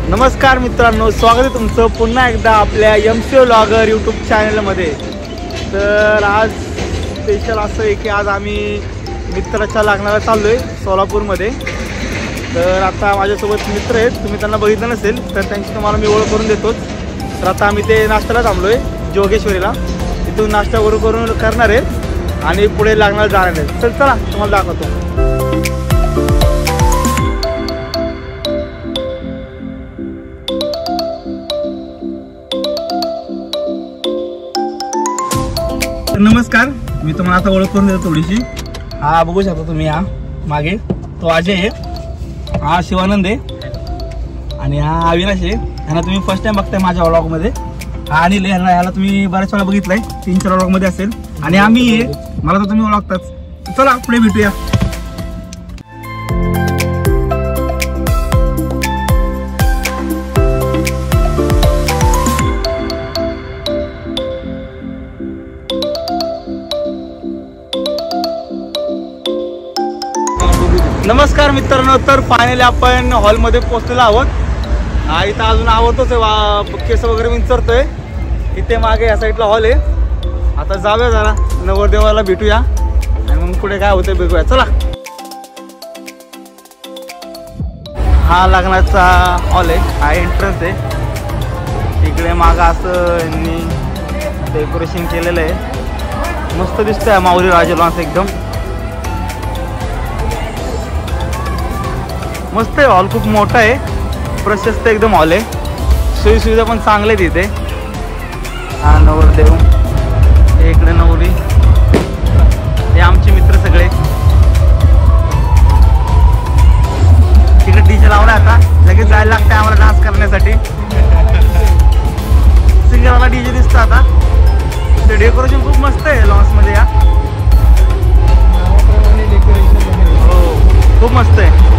नमस्कार मित्रांनो, स्वागत आहे तुमचं पुन्हा एकदा आपल्या MC व्लॉगर यूट्यूब चॅनलमध्ये। तर आज स्पेशल असं आहे की आज आम्ही मित्राच्या लग्नाला चाललो आहे सोलापूरमध्ये। तर आता माझ्यासोबत मित्र आहेत, तुम्ही त्यांना बघितलं नसेल तर त्यांची तुम्हाला मी ओळख करून देतोच। तर आता आम्ही ते नाश्त्याला थांबलो आहे जोगेश्वरीला, इथून नाश्ता करून करणार आहेत आणि पुढे लग्नाला जाणार आहेत। तर चला तुम्हाला दाखवतो। नमस्कार, मी तुम्हाला आता ओळख करून देतो थोडीशी। हा बघू शकता तुम्ही, हा मागे तो अजय आहे, हा शिवानंद आहे आणि हा अविनाश आहे। ह्यांना तुम्ही फर्स्ट टाइम बघताय माझ्या व्लॉगमध्ये। हा अनिल आहे, ह्याला तुम्ही बऱ्याच वेळा बघितलंय, 3-4 व्लॉगमध्ये असेल। आणि आम्ही आहे, मला तर तुम्ही ओळखताच। चला पुढे भेटूया। नमस्कार मित्रांनो, तर फायनली आपण हॉलमध्ये पोहोचलेलो आहोत। इथं अजून आवडतोच आहे, केस वगैरे विंचरतोय। इथे मागे या साईडला हॉल आहे। आता जाऊया जरा नवरदेवाला भेटूया आणि मग पुढे काय होतंय बघूया, चला। हा लग्नाचा हॉल आहे, हा एंट्रन्स आहे। इकडे मागं असं यांनी डेकोरेशन केलेलं आहे, मस्त दिसतंय माऊली राजलॉन्स, एकदम मस्त आहे। हॉल खूप मोठा आहे, प्रशस्त एकदम हॉल आहे, सोयी सुविधा पण चांगले आहेत इथे। हा नवरदेव, इकडे नवरी, हे आमचे मित्र सगळे। तिकडे डीजे लावला, आता लगेच जायला लागतं आम्हाला डान्स करण्यासाठी। सिंगरवाला डीजे दिसतो आता। ते डेकोरेशन खूप मस्त आहे लॉन्समध्ये, या हो खूप मस्त आहे।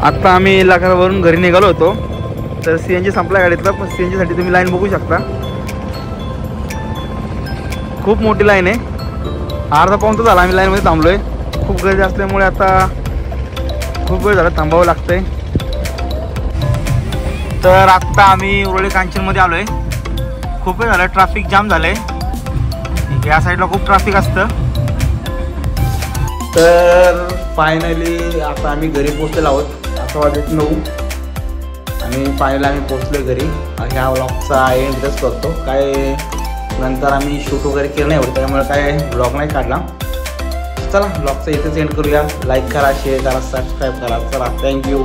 आत्ता आम्ही लग्नावरून घरी निघालो होतो, तर CNG संपला गाडीतला, पण CNGसाठी तुम्ही लाईन बघू शकता. खूप मोठी लाईन आहे. अर्धा पाऊण तर झाला आम्ही लाईनमध्ये थांबलो आहे. खूप गर्दी असल्यामुळे आता खूप वेळ झाला, थांबावं लागतं आहे. तर आत्ता आम्ही उरळी कांचनमध्ये आलो आहे. खूप वेळ झाला, ट्रॅफिक जाम झालं आहे. या साईडला खूप ट्रॅफिक असतं. तर फायनली आता आम्ही घरी पोचलेलो आहोत. आता वाजत 9 आणि फायनली आम्ही पोचलो घरी. ह्या व्लॉगचा एंड इथंच करतो. काय नंतर आम्ही शूट वगैरे केलं नाही एवढं, त्यामुळे काय व्लॉग नाही काढला. चला व्लॉगचा इथेच एंड करूया. लाईक करा, शेअर करा, सबस्क्राईब करा. चला थँक्यू.